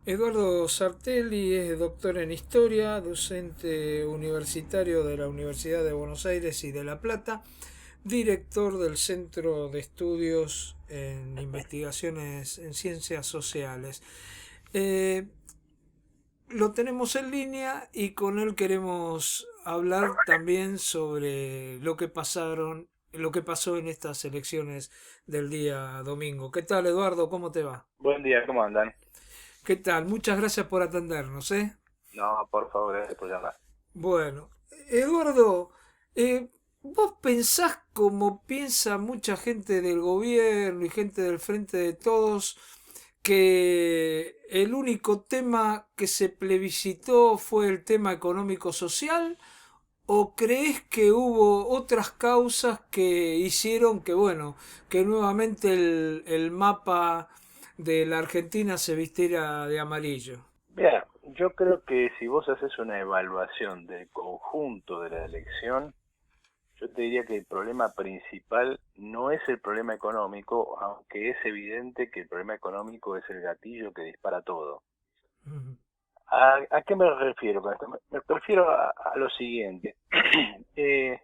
Eduardo Sartelli es doctor en historia, docente universitario de la Universidad de Buenos Aires y de La Plata, director del Centro de Estudios en Investigaciones en Ciencias Sociales. Eh, lo tenemos en línea y con él queremos hablar también sobre lo que pasó en estas elecciones del día domingo. ¿Qué tal, Eduardo? ¿Cómo te va? Buen día, ¿cómo andan? ¿Qué tal? Muchas gracias por atendernos, ¿eh? No, por favor, gracias por llamar. Bueno, Eduardo, ¿vos pensás como piensa mucha gente del gobierno y gente del Frente de Todos que el único tema que se plebiscitó fue el tema económico-social? ¿O crees que hubo otras causas que hicieron que, bueno, que nuevamente el mapa de la Argentina se vistiera de amarillo? Mira, yo creo que si vos haces una evaluación del conjunto de la elección, yo te diría que el problema principal no es el problema económico, aunque es evidente que el problema económico es el gatillo que dispara todo. Ujú. ¿A qué me refiero con esto? Me refiero a lo siguiente. Eh,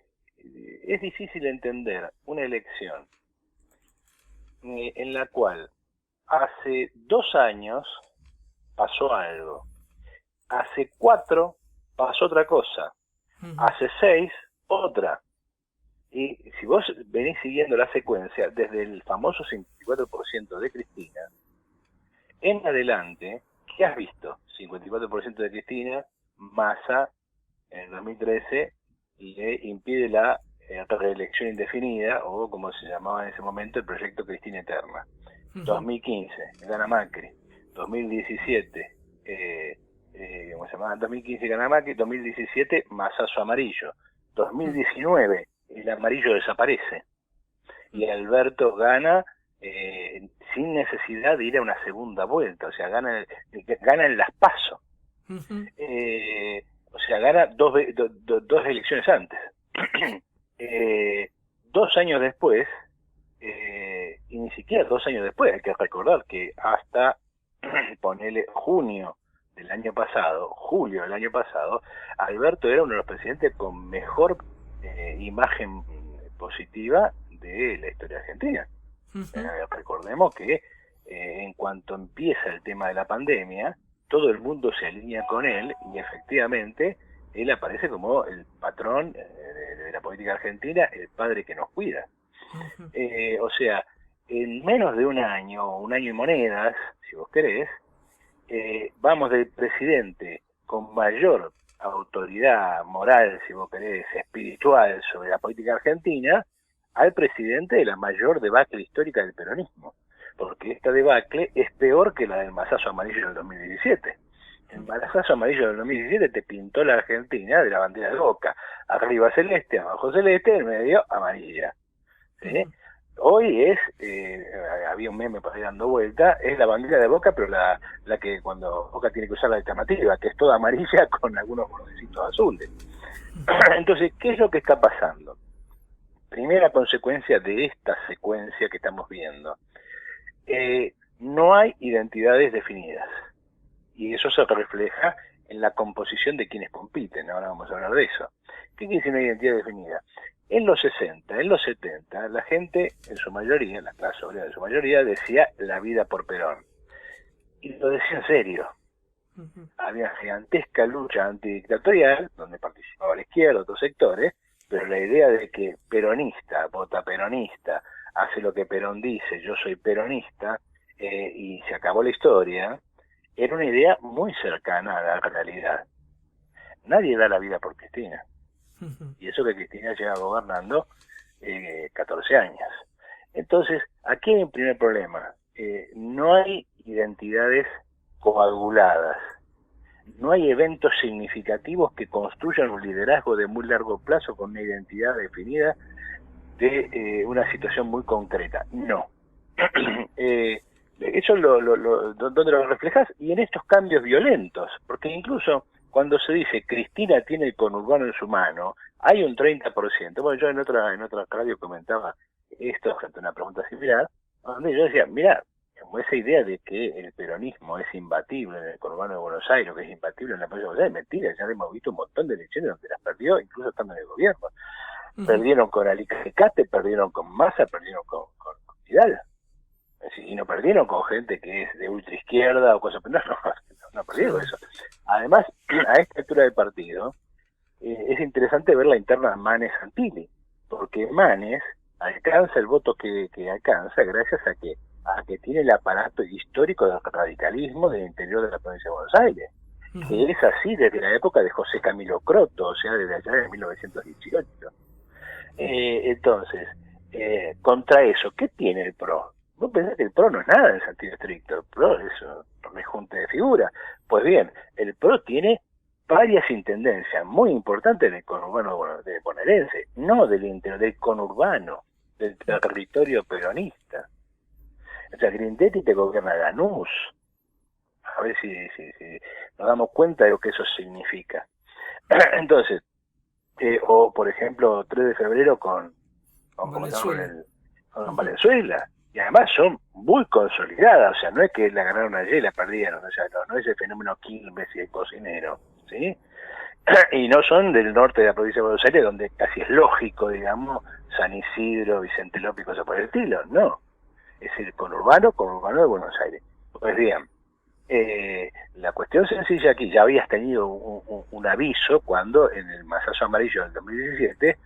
es difícil entender una elección en la cual hace 2 años pasó algo. Hace 4 pasó otra cosa. Ujú. Hace 6 otra. Y si vos venís siguiendo la secuencia, desde el famoso 54% de Cristina, en adelante, ¿qué has visto? 54% de Cristina, Massa en el 2013 le impide la reelección indefinida, o como se llamaba en ese momento, el proyecto Cristina Eterna. Ujú. 2015, gana Macri. 2017, ¿cómo se llama? 2015 gana Macri, 2017 masazo amarillo. 2019 el amarillo desaparece y Alberto gana sin necesidad de ir a una segunda vuelta, o sea, gana en las PASO. Ujú. O sea, gana dos elecciones antes. eh, 2 años después, y ni siquiera 2 años después, hay que recordar que hasta ponele junio del año pasado, julio del año pasado, Alberto era uno de los presidentes con mejor imagen positiva de la historia argentina. Ujú. Recordemos que en cuanto empieza el tema de la pandemia, todo el mundo se alinea con él y efectivamente él aparece como el patrón de la política argentina, el padre que nos cuida. Ujú. O sea, en menos de un año y monedas, si vos querés, vamos del presidente con mayor autoridad moral, si vos querés, espiritual sobre la política argentina, al presidente de la mayor debacle histórica del peronismo. Porque esta debacle es peor que la del masazo amarillo del 2017. El masazo amarillo del 2017 te pintó la Argentina de la bandera de Boca. Arriba celeste, abajo celeste, en medio amarilla. ¿Sí? Ujú. Hoy había un meme por ahí dando vuelta, es la bandera de Boca, pero la que cuando Boca tiene que usar la alternativa, que es toda amarilla con algunos bordecitos azules. Entonces, ¿qué es lo que está pasando? Primera consecuencia de esta secuencia que estamos viendo. No hay identidades definidas. Y eso se refleja en la composición de quienes compiten. Ahora vamos a hablar de eso. ¿Qué quiere decir una identidad definida? En los 60, en los 70, la gente, en su mayoría, la clase obrera en su mayoría, decía la vida por Perón. Y lo decía en serio. Ujú. Había gigantesca lucha antidictatorial, donde participaba la izquierda, otros sectores, pero la idea de que peronista, vota peronista, hace lo que Perón dice, yo soy peronista, y se acabó la historia, era una idea muy cercana a la realidad. Nadie da la vida por Cristina. Ujú. Y eso que Cristina lleva gobernando 14 años. Entonces, aquí hay un primer problema. No hay identidades coaguladas. No hay eventos significativos que construyan un liderazgo de muy largo plazo con una identidad definida de una situación muy concreta. No. Eso donde lo reflejas y en estos cambios violentos, porque incluso cuando se dice Cristina tiene el conurbano en su mano, hay un 30%. Bueno, yo en otra radio comentaba esto frente a una pregunta similar, donde yo decía, mira, como esa idea de que el peronismo es imbatible en el conurbano de Buenos Aires, o que es imbatible en la provincia de Buenos Aires, mentira, ya hemos visto un montón de elecciones donde las perdió, incluso estando en el gobierno. Perdieron con Alicate, perdieron con Massa, perdieron con Vidal. Y no perdieron con gente que es de ultra izquierda o cosas, pero no perdieron eso. Además, a esta altura del partido, es interesante ver la interna de Manes-Santilli, porque Manes alcanza el voto que alcanza gracias a que tiene el aparato histórico del radicalismo del interior de la provincia de Buenos Aires, que es así desde la época de José Camilo Croto, o sea, desde allá de 1918. Entonces, contra eso, ¿qué tiene el PRO? Vos pensás que el PRO no es nada en sentido estricto, el PRO es un rejunte de figuras. Pues bien, el PRO tiene varias intendencias muy importantes del conurbano de bonaerense, no del interior, del conurbano, del territorio peronista. O sea, Grindetti te gobierna Lanús. A ver si nos damos cuenta de lo que eso significa. Entonces, o por ejemplo 3 de febrero con Valenzuela, y además son muy consolidadas, o sea, no es que la ganaron ayer y la perdieron, o sea, no es el fenómeno Quilmes y el Cocinero, ¿sí? Y no son del norte de la provincia de Buenos Aires, donde casi es lógico, digamos, San Isidro, Vicente López, cosas por el estilo, no, es el conurbano de Buenos Aires. Pues bien, la cuestión sencilla aquí, ya habías tenido un aviso cuando en el masazo amarillo del 2017,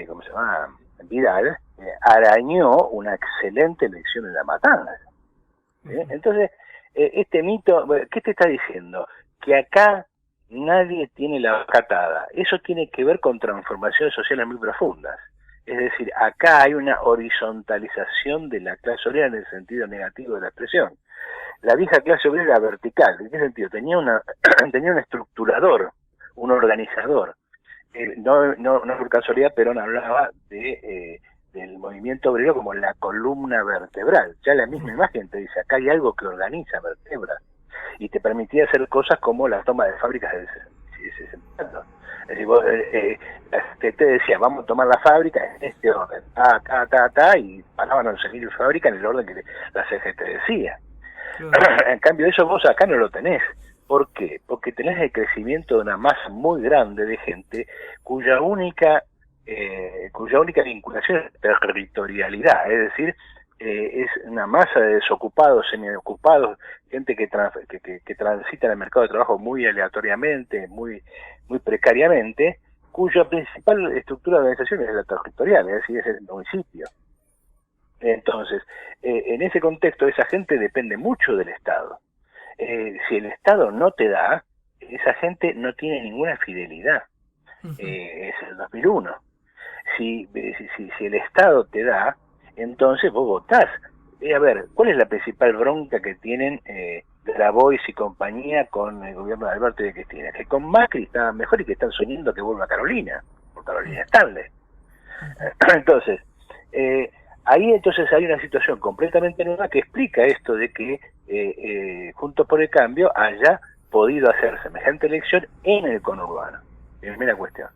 ¿cómo se llama? Vidal arañó una excelente elección en La Matanza. Entonces, este mito, ¿qué te está diciendo? Que acá nadie tiene la vaca atada. Eso tiene que ver con transformaciones sociales muy profundas. Es decir, acá hay una horizontalización de la clase obrera en el sentido negativo de la expresión. La vieja clase obrera era vertical. ¿En qué sentido? Tenía un estructurador, un organizador. No por casualidad Perón hablaba del movimiento obrero como la columna vertebral. Ya la misma imagen te dice, acá hay algo que organiza vertebras y te permitía hacer cosas como la toma de fábricas de 60. Es decir, vos, te decía, vamos a tomar la fábrica en este orden, y paraban a seguir la fábrica en el orden que la CGT decía. En cambio eso vos acá no lo tenés. ¿Por qué? Porque tenés el crecimiento de una masa muy grande de gente cuya única vinculación es territorialidad, es decir, es una masa de desocupados, semiocupados, gente que transita en el mercado de trabajo muy aleatoriamente, muy precariamente, cuya principal estructura de organización es la territorial, es decir, es el municipio. Entonces, en ese contexto, esa gente depende mucho del Estado. Si el Estado no te da, esa gente no tiene ninguna fidelidad. Es el 2001. Si el Estado te da, entonces vos votás. A ver, ¿cuál es la principal bronca que tienen Grabois y compañía con el gobierno de Alberto y de Cristina? Que con Macri estaban mejor y que están soñando que vuelva Carolina, por Carolina Stanley. Entonces, ahí entonces hay una situación completamente nueva que explica esto de que Juntos por el Cambio haya podido hacer semejante elección en el conurbano. Primera cuestión.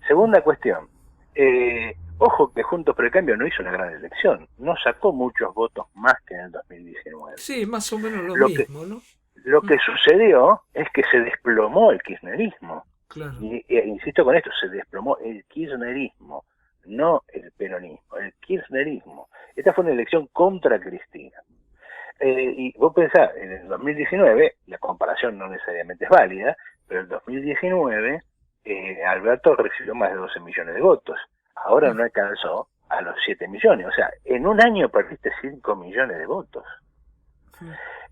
Segunda cuestión, ojo que Juntos por el Cambio no hizo una gran elección, no sacó muchos votos más que en el 2019. Sí, más o menos lo mismo, ¿no? Lo que sucedió es que se desplomó el kirchnerismo. Claro. Y insisto con esto, se desplomó el kirchnerismo, no el peronismo, el kirchnerismo. Esta fue una elección contra Cristina. Y vos pensás, en el 2019, la comparación no necesariamente es válida, pero en el 2019 Alberto recibió más de 12 millones de votos. Ahora no alcanzó a los 7 millones. O sea, en un año perdiste 5 millones de votos.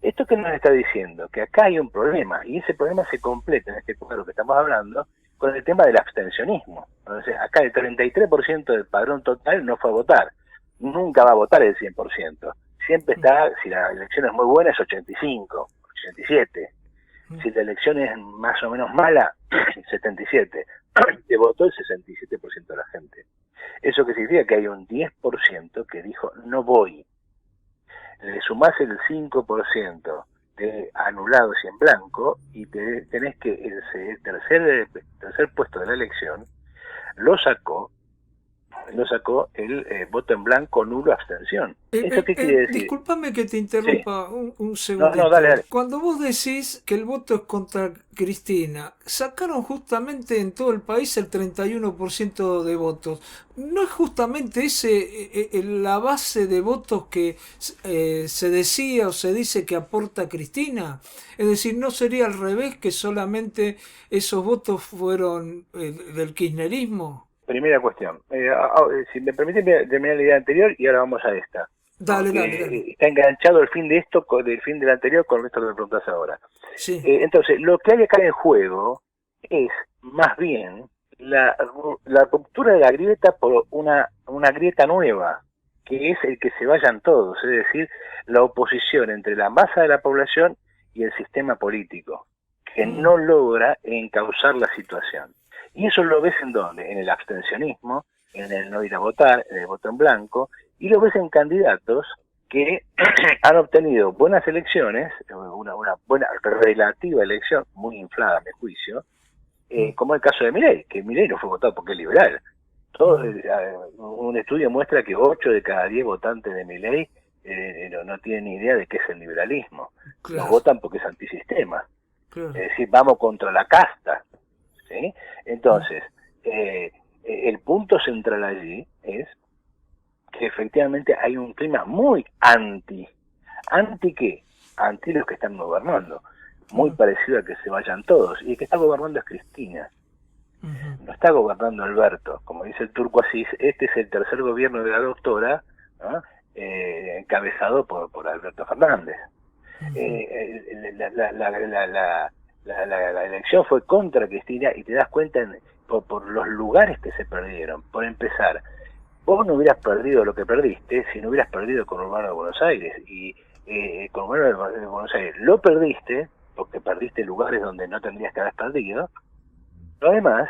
¿Esto qué nos está diciendo? Que acá hay un problema, y ese problema se completa en este cuadro que estamos hablando con el tema del abstencionismo. Entonces, acá el 33% del padrón total no fue a votar. Nunca va a votar el 100%. Siempre está, si la elección es muy buena, es 85, 87. Si la elección es más o menos mala, 77. Te votó el 67% de la gente. Eso que significa que hay un 10% que dijo, no voy. Le sumás el 5% de anulados y en blanco, y tenés que el tercer puesto de la elección lo sacó lo sacó el voto en blanco, nulo, abstención. ¿Eso qué quiere decir? Discúlpame que te interrumpa Sí. un segundito. No, dale. Cuando vos decís que el voto es contra Cristina, sacaron justamente en todo el país el 31% de votos. ¿No es justamente ese la base de votos que se decía o se dice que aporta Cristina? Es decir, ¿no sería al revés, que solamente esos votos fueron del kirchnerismo? Primera cuestión. Si me permiten terminar la idea anterior y ahora vamos a esta. Dale. Está enganchado el fin de esto con el fin del anterior con esto que me preguntas ahora. Sí. Entonces, lo que hay acá en juego es más bien la ruptura de la grieta por una grieta nueva, que es el que se vayan todos, es decir, la oposición entre la masa de la población y el sistema político, que no logra encauzar la situación. Y eso lo ves en ¿dónde? En el abstencionismo, en el no ir a votar, en el voto en blanco, y lo ves en candidatos que han obtenido buenas elecciones, una buena relativa elección, muy inflada a mi juicio, como el caso de Milei, que Milei no fue votado porque es liberal. Un estudio muestra que 8 de cada 10 votantes de Milei no tienen ni idea de qué es el liberalismo. Claro. Lo votan porque es antisistema. Claro. Es decir, vamos contra la casta. ¿Sí? Entonces, el punto central allí es que efectivamente hay un clima muy ¿anti qué? Anti los que están gobernando, muy parecido a que se vayan todos, y el que está gobernando es Cristina, no está gobernando Alberto, como dice el Turco Asís. Este es el tercer gobierno de la doctora, ¿no? Encabezado por Alberto Fernández. La elección fue contra Cristina, y te das cuenta por los lugares que se perdieron. Por empezar, vos no hubieras perdido lo que perdiste si no hubieras perdido con Urbano de Buenos Aires, y con Urbano de Buenos Aires lo perdiste porque perdiste lugares donde no tendrías que haber perdido, pero además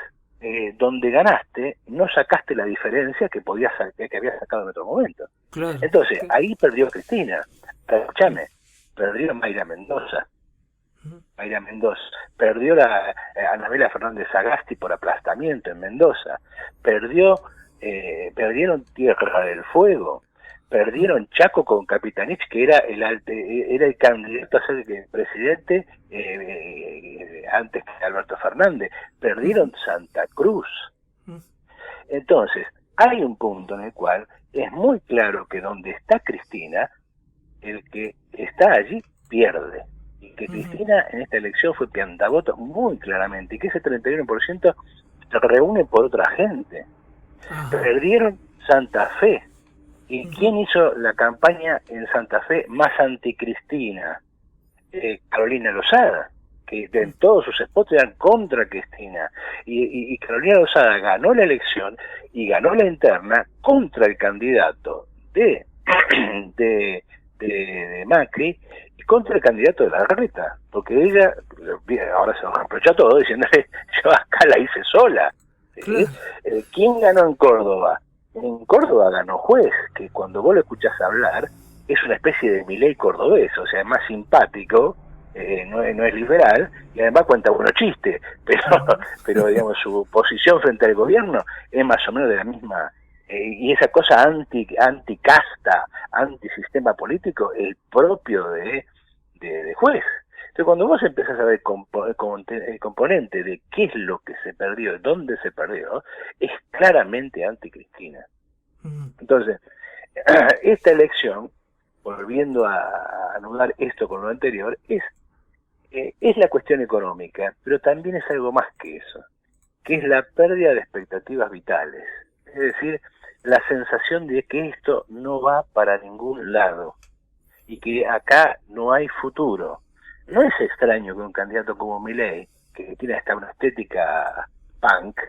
donde ganaste no sacaste la diferencia que habías sacado en otro momento. Claro. Entonces ahí perdió Cristina. Escúchame, perdió Mayra Mendoza, perdió Anabela Fernández Sagasti por aplastamiento en Mendoza, perdieron Tierra del Fuego, perdieron Chaco con Capitanich, que era el candidato a ser presidente antes que Alberto Fernández, perdieron Santa Cruz. Entonces, hay un punto en el cual es muy claro que donde está Cristina, el que está allí pierde. Y que Cristina en esta elección fue piantavoto muy claramente, y que ese 31% se reúne por otra gente. Perdieron Santa Fe. ¿Y quién hizo la campaña en Santa Fe más anticristina? Carolina Lozada, que en todos sus spots eran contra Cristina. Y Carolina Lozada ganó la elección y ganó la interna contra el candidato de Macri y contra el candidato de Larreta, porque ella ahora se lo reprocha todo diciéndole: yo acá la hice sola. Claro. ¿Quién ganó en Córdoba? En Córdoba ganó Juez, que cuando vos lo escuchás hablar es una especie de Milei cordobés, o sea, es más simpático, no es liberal, y además cuenta buenos chistes, pero digamos, su posición frente al gobierno es más o menos de la misma. Y esa cosa anti-casta, anti-sistema político, el propio de Juez. Entonces, cuando vos empezás a ver el componente de qué es lo que se perdió, dónde se perdió, es claramente anti-Cristina. Entonces, esta elección, volviendo a anudar esto con lo anterior, es la cuestión económica, pero también es algo más que eso, que es la pérdida de expectativas vitales. Es decir, la sensación de que esto no va para ningún lado y que acá no hay futuro. No es extraño que un candidato como Milei, que tiene hasta una estética punk,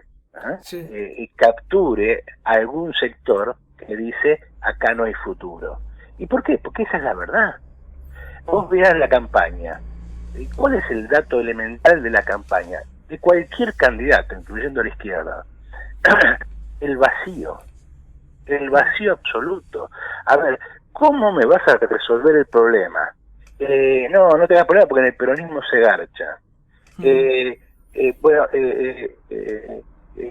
capture a algún sector que dice: acá no hay futuro. ¿Y por qué? Porque esa es la verdad. Vos veas la campaña. ¿Cuál es el dato elemental de la campaña? De cualquier candidato, incluyendo a la izquierda. El vacío absoluto. A ver, ¿cómo me vas a resolver el problema? No tengas problema porque en el peronismo se garcha.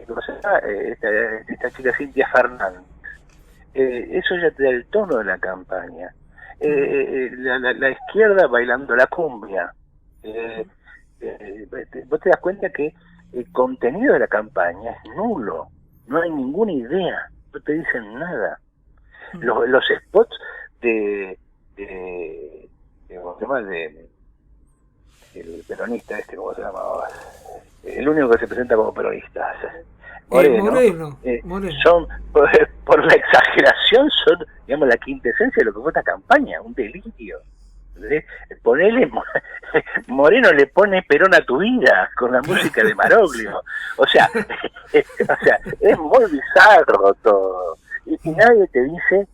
¿cómo se llama? Esta chica Cintia Fernández. Eso ya te da el tono de la campaña. La izquierda bailando la cumbia. Vos te das cuenta que el contenido de la campaña es nulo, no hay ninguna idea, no te dicen nada. Los spots ¿cómo se llama? El peronista ¿cómo se llama? El único que se presenta como peronista, Moreno. Son, por la exageración, son, digamos, la quintesencia de lo que fue esta campaña, un delirio. Moreno le pone Perón a tu vida con la música de Maroglio. O sea, es muy bizarro todo. Y nadie te dice,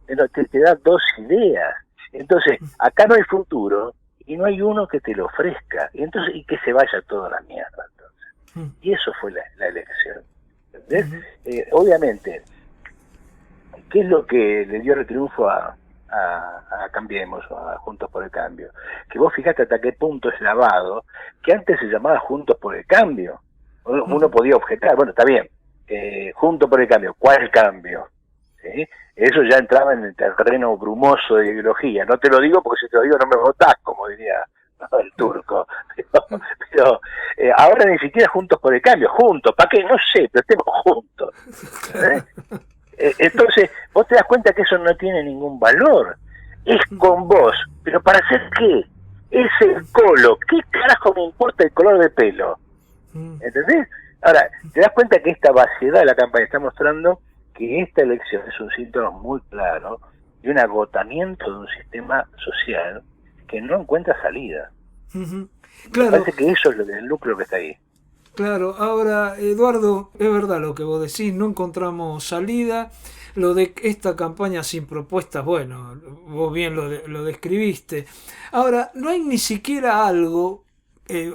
te da dos ideas. Entonces, acá no hay futuro y no hay uno que te lo ofrezca. Y que se vaya toda la mierda. Entonces. Y eso fue la elección. ¿Entendés? Obviamente, ¿qué es lo que le dio el triunfo a Cambiemos, a Juntos por el Cambio? Que vos fijate hasta qué punto es lavado, que antes se llamaba Juntos por el Cambio. Uno podía objetar, bueno, está bien, Juntos por el Cambio, ¿cuál cambio? ¿Sí? Eso ya entraba en el terreno brumoso de ideología. No te lo digo porque si te lo digo no me votás, como diría el turco. Pero ahora ni siquiera Juntos por el Cambio, juntos, ¿para qué? No sé, pero estemos juntos. Entonces, vos te das cuenta que eso no tiene ningún valor. Es con vos, pero ¿para hacer qué? Es el colo. ¿Qué carajo me importa el color de pelo? ¿Entendés? Ahora, te das cuenta que esta vaciedad de la campaña está mostrando que esta elección es un síntoma muy claro de un agotamiento de un sistema social que no encuentra salida. Claro. Me parece que eso es el núcleo que está ahí. Claro, ahora, Eduardo, es verdad lo que vos decís, no encontramos salida. Lo de esta campaña sin propuestas, bueno, vos bien lo describiste. Ahora, no hay ni siquiera algo,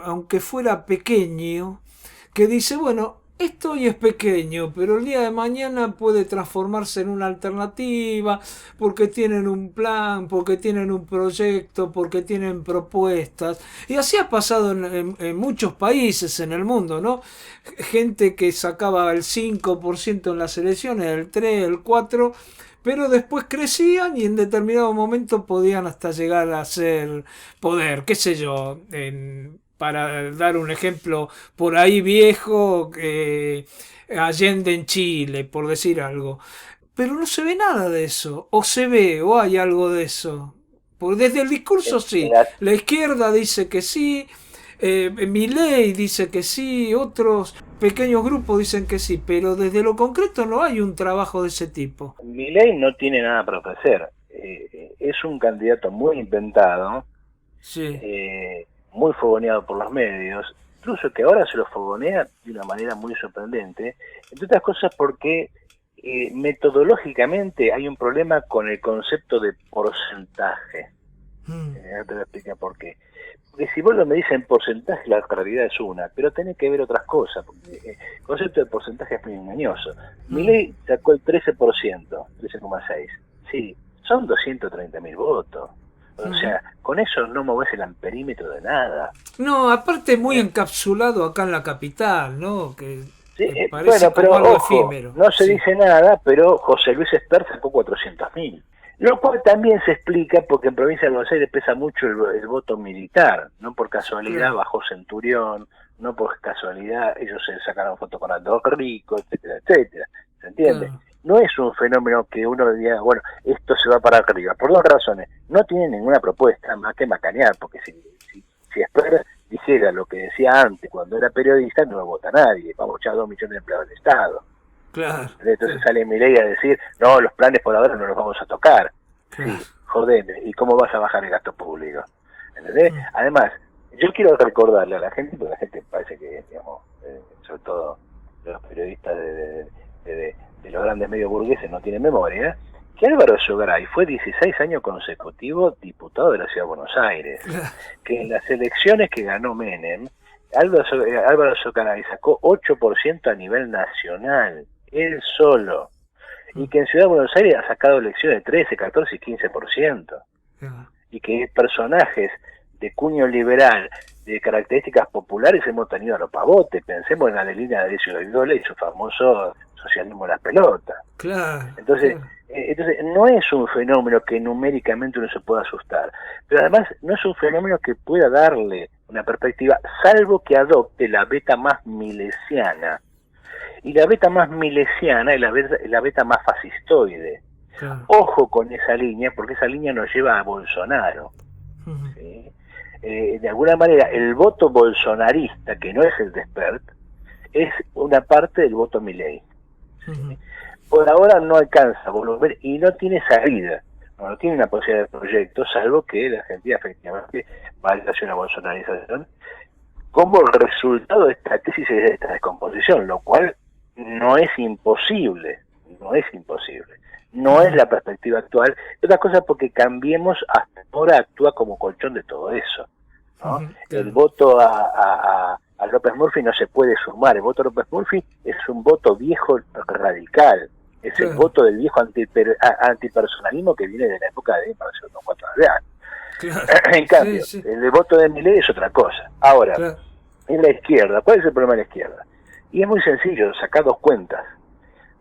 aunque fuera pequeño, que dice, bueno, esto hoy es pequeño, pero el día de mañana puede transformarse en una alternativa, porque tienen un plan, porque tienen un proyecto, porque tienen propuestas. Y así ha pasado en muchos países en el mundo, ¿no? Gente que sacaba el 5% en las elecciones, el 3, el 4%, pero después crecían y en determinado momento podían hasta llegar a ser poder, qué sé yo, para dar un ejemplo por ahí viejo, Allende en Chile, por decir algo. Pero no se ve nada de eso, o se ve, o hay algo de eso. Porque desde el discurso sí, la izquierda dice que sí, Milei dice que sí, otros pequeños grupos dicen que sí, pero desde lo concreto no hay un trabajo de ese tipo. Milei no tiene nada para ofrecer, es un candidato muy inventado, sí. Muy fogoneado por los medios, incluso que ahora se lo fogonea de una manera muy sorprendente, entre otras cosas porque metodológicamente hay un problema con el concepto de porcentaje. No te voy a explicar por qué. Porque si vos lo medís en porcentaje, la realidad es una, pero tenés que ver otras cosas, porque el concepto de porcentaje es muy engañoso. Milei sacó el 13%, 13,6%. Sí, son 230.000 votos. O sea, con eso no movés el amperímetro de nada. No, aparte muy encapsulado acá en la capital, ¿no? Que sí, parece bueno, pero como algo ojo, efímero. No se dice nada, pero José Luis Esper sacó 400.000. Lo cual también se explica porque en provincia de Buenos Aires pesa mucho el voto militar. No por casualidad bajó Centurión, no por casualidad ellos se sacaron fotos con Aldo Rico, etcétera, etcétera. ¿Se entiende? No es un fenómeno que uno diga, bueno, esto se va para arriba. Por dos razones. No tiene ninguna propuesta más que macanear, porque si Esper dijera lo que decía antes, cuando era periodista, no lo vota nadie. Vamos a echar 2 millones de empleados del Estado. Claro. Entonces sale Milei a decir, no, los planes por ahora no los vamos a tocar. Sí, jodeme, ¿y cómo vas a bajar el gasto público? ¿Entendés? Además, yo quiero recordarle a la gente, porque la gente parece que, digamos, sobre todo los periodistas de los grandes medios burgueses no tienen memoria, que Álvaro Sogray fue 16 años consecutivos diputado de la Ciudad de Buenos Aires, que en las elecciones que ganó Menem, Álvaro Sogray sacó 8% a nivel nacional, él solo, y que en Ciudad de Buenos Aires ha sacado elecciones de 13, 14 y 15%, y que personajes de cuño liberal de características populares hemos tenido a los pavotes. Pensemos en Adelina D'Alessio Viola y su famoso socialismo en las pelotas. Claro. Entonces, Claro. entonces no es un fenómeno que numéricamente uno se pueda asustar, pero además no es un fenómeno que pueda darle una perspectiva, salvo que adopte la beta más milesiana. Y la beta más milesiana es la beta más fascistoide. Claro. Ojo con esa línea, porque esa línea nos lleva a Bolsonaro. Ujú. ¿Sí? De alguna manera, el voto bolsonarista, que no es el de Spert, es una parte del voto Milei. Ujú. Por ahora no alcanza volumen y no tiene salida, no tiene una posibilidad de proyecto, salvo que la Argentina efectivamente vaya hacia una bolsonarización como resultado de esta crisis y de esta descomposición, lo cual no es imposible, no es la perspectiva actual. Otra cosa porque Cambiemos hasta ahora actúa como colchón de todo eso, ¿no? Ujú, claro. El voto a López Murphy no se puede sumar. El voto a López Murphy es un voto viejo radical, es el Claro. voto del viejo antipersonalismo que viene de la época de Marcelo Torcuato Larrea. Claro. En cambio, Sí, sí. el voto de Milei es otra cosa. Ahora, Claro. en la izquierda, ¿cuál es el problema de la izquierda? Y es muy sencillo, sacar dos cuentas.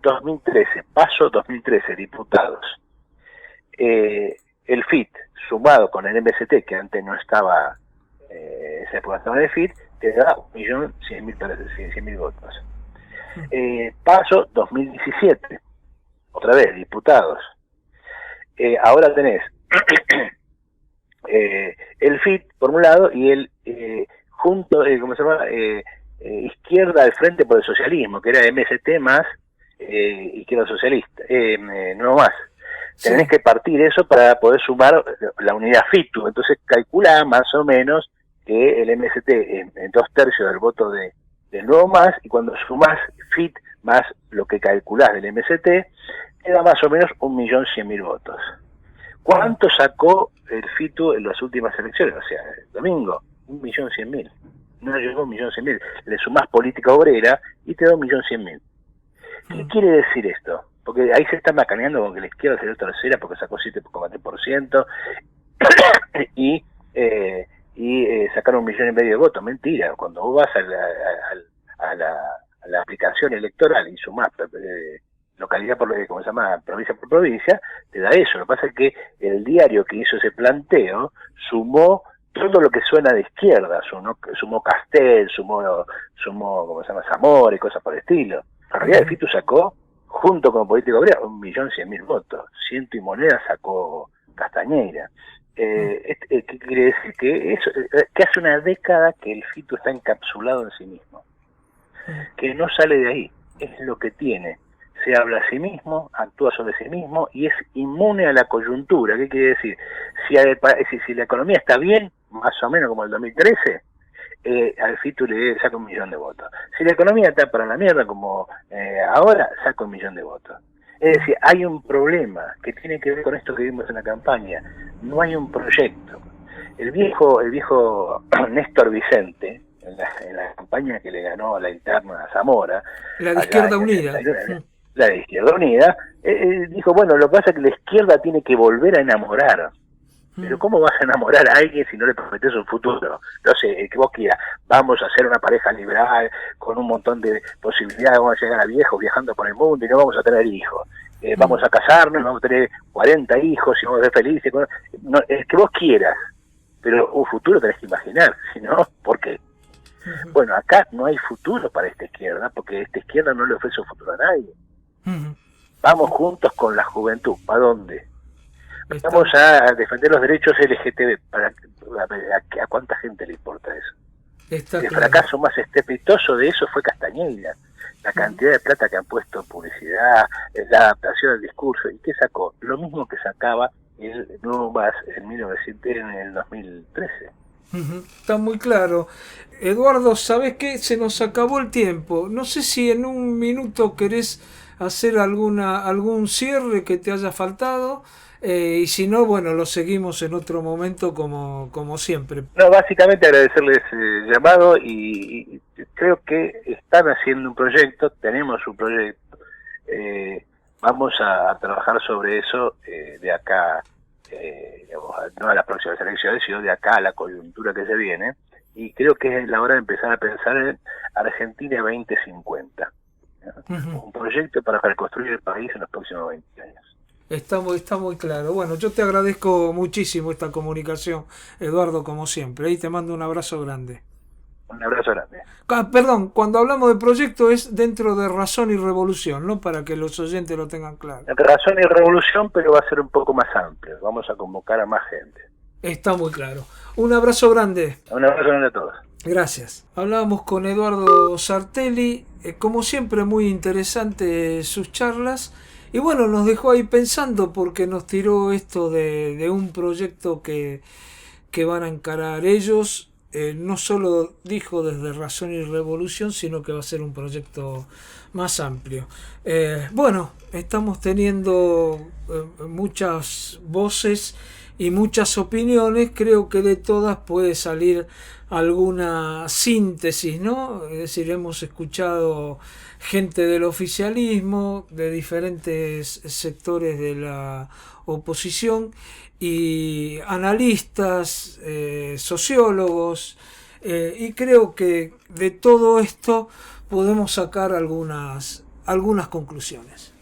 2013, paso 2013, diputados. El FIT, sumado con el MST, que antes no estaba, esa época estaba en el FIT, te da 1.100.000 votos. Paso 2017, otra vez, diputados. Ahora tenés el FIT por un lado y el junto, ¿cómo se llama? Izquierda al Frente por el Socialismo, que era MST más Izquierda Socialista, no más. Tenés Sí. que partir eso para poder sumar la unidad FITU. Entonces calcula más o menos que el MST en 2/3 del voto del Nuevo Más, y cuando sumás FIT más lo que calculás del MST, te da más o menos 1.100.000 votos. ¿Cuánto sacó el FITU en las últimas elecciones? O sea, el domingo, 1.100.000. No llegó 1.100.000. Le sumás política obrera y te da 1.100.000. ¿Qué quiere decir esto? Porque ahí se está macaneando con que la izquierda salió tercera porque sacó 7,3% y sacaron 1,5 millones de votos. Mentira, cuando vos vas a la aplicación electoral y sumás localidad por, ¿cómo se llama?, provincia por provincia, te da eso. Lo que pasa es que el diario que hizo ese planteo sumó todo lo que suena de izquierda, sumó Castel, sumó ¿cómo se llama?, Zamora y cosas por el estilo. En realidad el FITU sacó, junto con Política Obrera, 1.100.000 votos. Ciento y moneda sacó Castañeira. ¿Qué quiere decir? Que hace una década que el FITU está encapsulado en sí mismo, que no sale de ahí, es lo que tiene. Se habla a sí mismo, actúa sobre sí mismo y es inmune a la coyuntura. ¿Qué quiere decir? Si la economía está bien, más o menos como el 2013, al FITU le saca 1.000.000 de votos. Si la economía está para la mierda, como ahora, saca 1.000.000 de votos. Es decir, hay un problema que tiene que ver con esto que vimos en la campaña. No hay un proyecto. El viejo Néstor Vicente, en la campaña que le ganó a la interna a Zamora, La de Izquierda Unida. la de Izquierda Unida, dijo, bueno, lo que pasa es que la izquierda tiene que volver a enamorar. Pero ¿cómo vas a enamorar a alguien si no le prometes un futuro? No sé, que vos quieras, vamos a ser una pareja liberal, con un montón de posibilidades, vamos a llegar a viejos viajando por el mundo y no vamos a tener hijos. Vamos a casarnos, vamos a tener 40 hijos y vamos a ser felices. No, es que vos quieras, pero un futuro tenés que imaginar, si no, ¿por qué? Bueno, acá no hay futuro para esta izquierda, porque esta izquierda no le ofrece un futuro a nadie. Vamos juntos con la juventud, ¿para dónde? Vamos a defender los derechos LGTB. ¿A cuánta gente le importa eso? El fracaso más estrepitoso de eso fue Castañeira. La cantidad de plata que han puesto en publicidad, la adaptación al discurso. ¿Y qué sacó? Lo mismo que sacaba el Nuevo Más en el 2013. Está muy claro. Eduardo, ¿sabes qué? Se nos acabó el tiempo. No sé si en un minuto querés hacer algún cierre que te haya faltado. Y si no, bueno, lo seguimos en otro momento como siempre. No, básicamente agradecerles el llamado y creo que están haciendo un proyecto, tenemos un proyecto, vamos a trabajar sobre eso de acá, digamos, no a las próximas elecciones, sino de acá a la coyuntura que se viene, y creo que es la hora de empezar a pensar en Argentina 2050. Ujú. Un proyecto para reconstruir el país en los próximos 20 años. Está muy claro. Bueno, yo te agradezco muchísimo esta comunicación, Eduardo, como siempre, y te mando un abrazo grande. Un abrazo grande. Perdón, cuando hablamos de proyecto es dentro de Razón y Revolución, ¿no? Para que los oyentes lo tengan claro. Razón y Revolución, pero va a ser un poco más amplio. Vamos a convocar a más gente. Está muy claro. Un abrazo grande. Un abrazo grande a todos. Gracias. Hablábamos con Eduardo Sartelli, como siempre muy interesante sus charlas, y bueno, nos dejó ahí pensando porque nos tiró esto de un proyecto que van a encarar ellos. No solo dijo desde Razón y Revolución, sino que va a ser un proyecto más amplio. Bueno, estamos teniendo muchas voces y muchas opiniones. Creo que de todas puede salir alguna síntesis, ¿no? Es decir, hemos escuchado gente del oficialismo, de diferentes sectores de la oposición, y analistas, sociólogos, y creo que de todo esto podemos sacar algunas conclusiones.